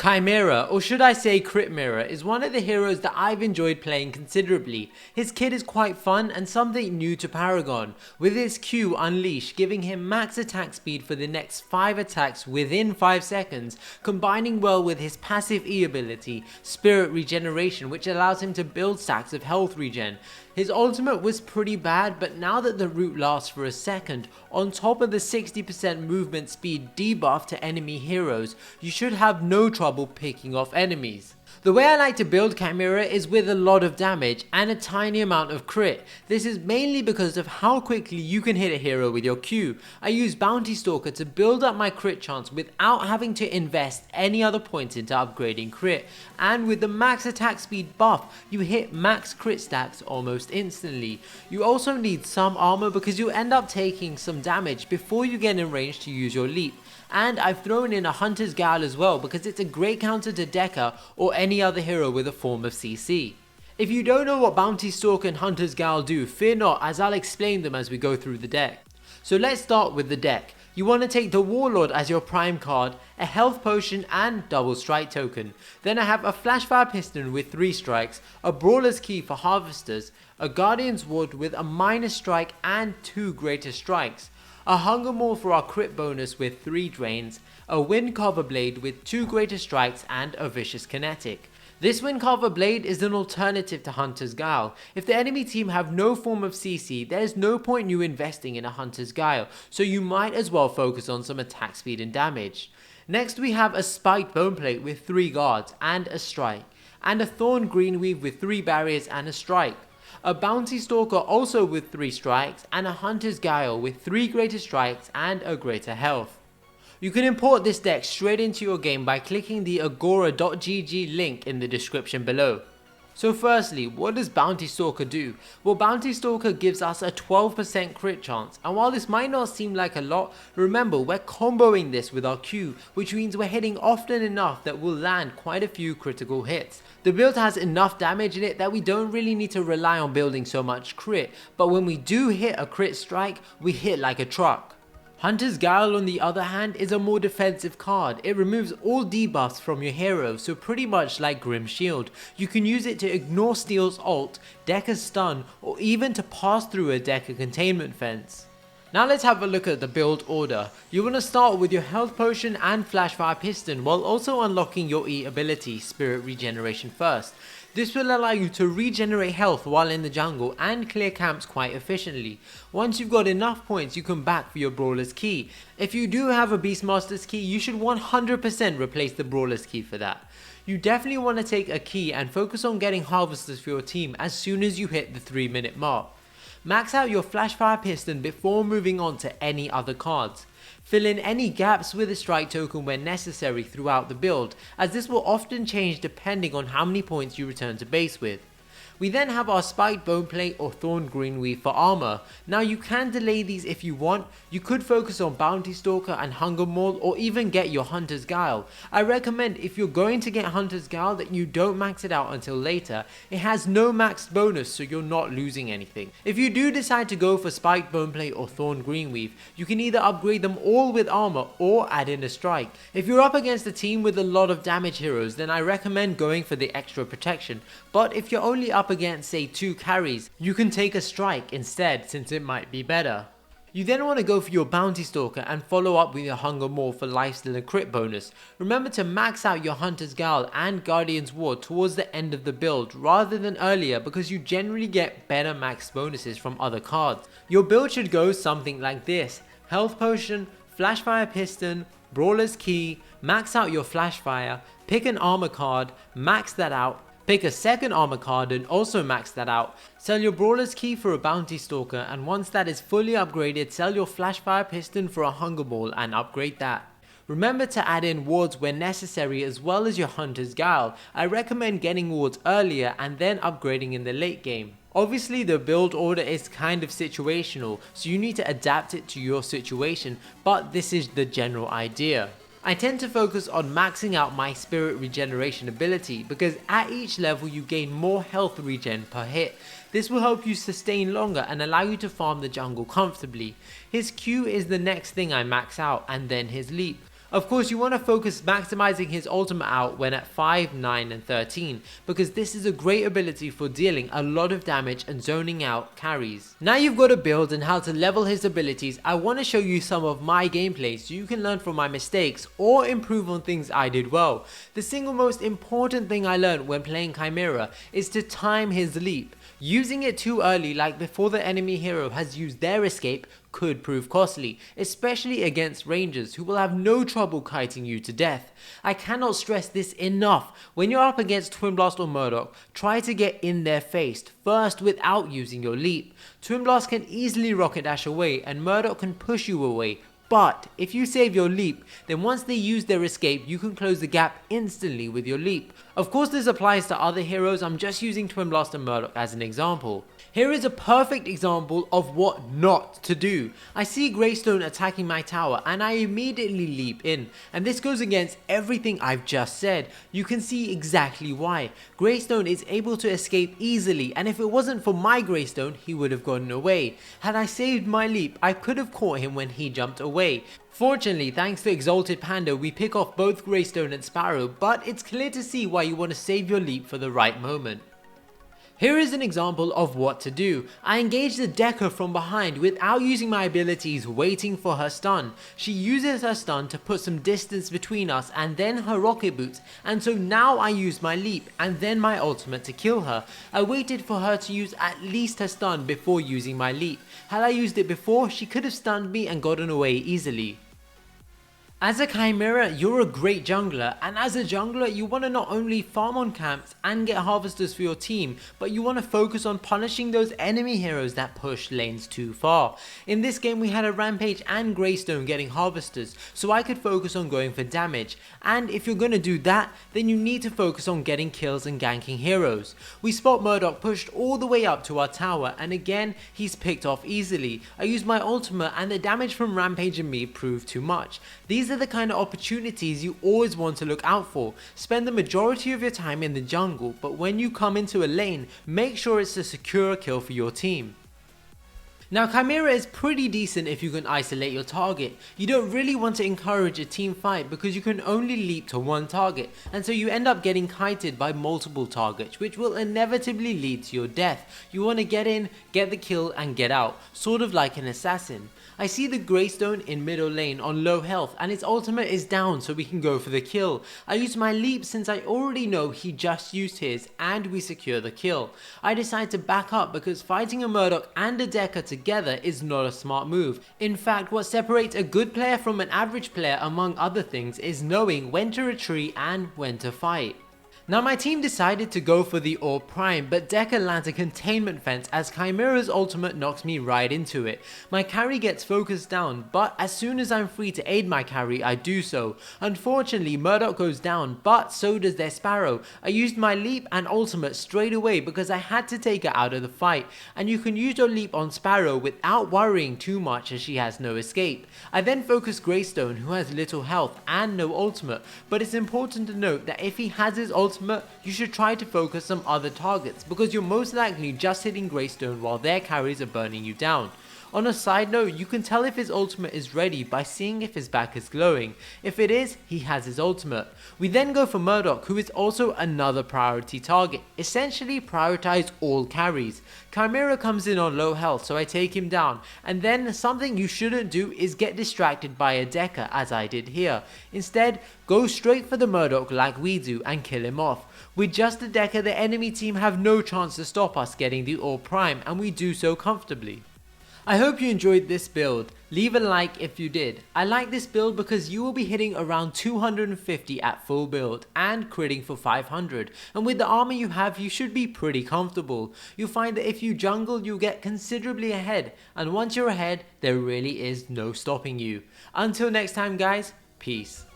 Khaimera, or should I say Crit Mirror, is one of the heroes that I've enjoyed playing considerably. His kit is quite fun and something new to Paragon, with his Q Unleash giving him max attack speed for the next 5 attacks within 5 seconds, combining well with his passive E ability, Spirit Regeneration, which allows him to build stacks of health regen. His ultimate was pretty bad, but now that the root lasts for a second, on top of the 60% movement speed debuff to enemy heroes, you should have no trouble picking off enemies. The way I like to build Khaimera is with a lot of damage and a tiny amount of crit. This is mainly because of how quickly you can hit a hero with your Q. I use Bounty Stalker to build up my crit chance without having to invest any other points into upgrading crit, and with the max attack speed buff, you hit max crit stacks almost instantly. You also need some armor because you end up taking some damage before you get in range to use your leap. And I've thrown in a Hunter's Guile as well because it's a great counter to Decker or any other hero with a form of CC. If you don't know what Bounty Stalker and Hunter's Guile do, fear not, as I'll explain them as we go through the deck. So let's start with the deck. You want to take the Warlord as your prime card, a health potion and double strike token. Then I have a Flashfire Piston with 3 strikes, a Brawler's Key for harvesters, a Guardian's Ward with a minus strike and 2 greater strikes, a Hunger Maul for our crit bonus with 3 drains, a Wind Carver Blade with 2 greater strikes and a Vicious Kinetic. This Wind Carver Blade is an alternative to Hunter's Guile. If the enemy team have no form of CC, there is no point you investing in a Hunter's Guile, so you might as well focus on some attack speed and damage. Next we have a Spiked Boneplate with 3 guards and a strike, and a Thorned Greenweave with 3 barriers and a strike. A Bounty Stalker also with 3 strikes, and a Hunter's Guile with 3 greater strikes and a greater health. You can import this deck straight into your game by clicking the agora.gg link in the description below. So firstly, what does Bounty Stalker do? Well, Bounty Stalker gives us a 12% crit chance, and while this might not seem like a lot, remember we're comboing this with our Q, which means we're hitting often enough that we'll land quite a few critical hits. The build has enough damage in it that we don't really need to rely on building so much crit, but when we do hit a crit strike, we hit like a truck. Hunter's Guile on the other hand is a more defensive card. It removes all debuffs from your hero, so pretty much like Grim Shield. You can use it to ignore Steel's ult, deck a stun, or even to pass through a deck a containment fence. Now let's have a look at the build order. You want to start with your health potion and Flashfire Piston while also unlocking your E ability, Spirit Regeneration first. This will allow you to regenerate health while in the jungle and clear camps quite efficiently. Once you've got enough points, you can back for your Brawler's Key. If you do have a Beastmaster's Key, you should 100% replace the Brawler's Key for that. You definitely want to take a key and focus on getting harvesters for your team as soon as you hit the 3-minute mark. Max out your Flashfire Piston before moving on to any other cards. Fill in any gaps with a strike token when necessary throughout the build, as this will often change depending on how many points you return to base with. We then have our Spiked Boneplate or Thorned Greenweave for armor. Now you can delay these if you want. You could focus on Bounty Stalker and Hunger Maul, or even get your Hunter's Guile. I recommend if you're going to get Hunter's Guile that you don't max it out until later. It has no maxed bonus, so you're not losing anything. If you do decide to go for Spiked Boneplate or Thorned Greenweave, you can either upgrade them all with armor or add in a strike. If you're up against a team with a lot of damage heroes, then I recommend going for the extra protection. But if you're only up against say 2 carries, you can take a strike instead since it might be better. You then want to go for your Bounty Stalker and follow up with your Hunger Maul for lifesteal and crit bonus. Remember to max out your Hunter's Guile and Guardian's Ward towards the end of the build rather than earlier, because you generally get better max bonuses from other cards. Your build should go something like this: Health Potion, Flashfire Piston, Brawler's Key, max out your Flashfire, pick an armor card, max that out, pick a second armor card and also max that out, sell your Brawler's Key for a Bounty Stalker, and once that is fully upgraded, sell your Flashfire Piston for a Hunger Maul and upgrade that. Remember to add in wards when necessary as well as your Hunter's Guile. I recommend getting wards earlier and then upgrading in the late game. Obviously the build order is kind of situational, so you need to adapt it to your situation, but this is the general idea. I tend to focus on maxing out my Spirit Regeneration ability because at each level you gain more health regen per hit. This will help you sustain longer and allow you to farm the jungle comfortably. His Q is the next thing I max out, and then his leap. Of course, you want to focus maximizing his ultimate out when at 5, 9 and 13, because this is a great ability for dealing a lot of damage and zoning out carries. Now you've got a build and how to level his abilities, I want to show you some of my gameplay so you can learn from my mistakes or improve on things I did well. The single most important thing I learned when playing Khaimera is to time his leap. Using it too early, like before the enemy hero has used their escape, could prove costly, especially against rangers who will have no trouble kiting you to death. I cannot stress this enough. When you're up against Twin Blast or Murdoch, try to get in their face first without using your leap. Twin Blast can easily rocket dash away and Murdoch can push you away. But if you save your leap, then once they use their escape, you can close the gap instantly with your leap. Of course this applies to other heroes, I'm just using Twin Blast and Murdoch as an example. Here is a perfect example of what not to do. I see Greystone attacking my tower and I immediately leap in, and this goes against everything I've just said. You can see exactly why. Greystone is able to escape easily, and if it wasn't for my Greystone, he would have gotten away. Had I saved my leap, I could have caught him when he jumped away. Fortunately, thanks to Exalted Panda, we pick off both Greystone and Sparrow, but it's clear to see why you want to save your leap for the right moment. Here is an example of what to do. I engage the Decker from behind without using my abilities, waiting for her stun. She uses her stun to put some distance between us and then her rocket boots, and so now I use my leap and then my ultimate to kill her. I waited for her to use at least her stun before using my leap. Had I used it before, she could have stunned me and gotten away easily. As a Khaimera, you're a great jungler, and as a jungler you want to not only farm on camps and get harvesters for your team, but you want to focus on punishing those enemy heroes that push lanes too far. In this game we had a Rampage and Greystone getting harvesters, so I could focus on going for damage, and if you're going to do that, then you need to focus on getting kills and ganking heroes. We spot Murdoch pushed all the way up to our tower, and again he's picked off easily. I used my ultimate and the damage from Rampage and me proved too much. These are the kind of opportunities you always want to look out for. Spend the majority of your time in the jungle, but when you come into a lane, make sure it's a secure kill for your team. Now Khaimera is pretty decent if you can isolate your target. You don't really want to encourage a team fight because you can only leap to one target, and so you end up getting kited by multiple targets, which will inevitably lead to your death. You want to get in, get the kill and get out, sort of like an assassin. I see the Greystone in middle lane on low health and its ultimate is down so we can go for the kill. I use my leap since I already know he just used his and we secure the kill. I decide to back up because fighting a Murdoch and a Decker together is not a smart move. In fact, what separates a good player from an average player among other things is knowing when to retreat and when to fight. Now my team decided to go for the Orb Prime, but Decker lands a containment fence as Khaimera's ultimate knocks me right into it. My carry gets focused down, but as soon as I'm free to aid my carry, I do so. Unfortunately, Murdoch goes down, but so does their Sparrow. I used my leap and ultimate straight away because I had to take her out of the fight, and you can use your leap on Sparrow without worrying too much as she has no escape. I then focus Greystone, who has little health and no ultimate, but it's important to note that if he has his ultimate, you should try to focus some other targets because you're most likely just hitting Greystone while their carries are burning you down. On a side note, you can tell if his ultimate is ready by seeing if his back is glowing. If it is, he has his ultimate. We then go for Murdoch, who is also another priority target. Essentially prioritize all carries. Khaimera comes in on low health, so I take him down, and then something you shouldn't do is get distracted by a Decker as I did here. Instead, go straight for the Murdoch like we do and kill him off. With just a Decker, the enemy team have no chance to stop us getting the Orb Prime, and we do so comfortably. I hope you enjoyed this build. Leave a like if you did. I like this build because you will be hitting around 250 at full build and critting for 500, and with the armor you have you should be pretty comfortable. You'll find that if you jungle you'll get considerably ahead, and once you're ahead there really is no stopping you. Until next time guys, peace.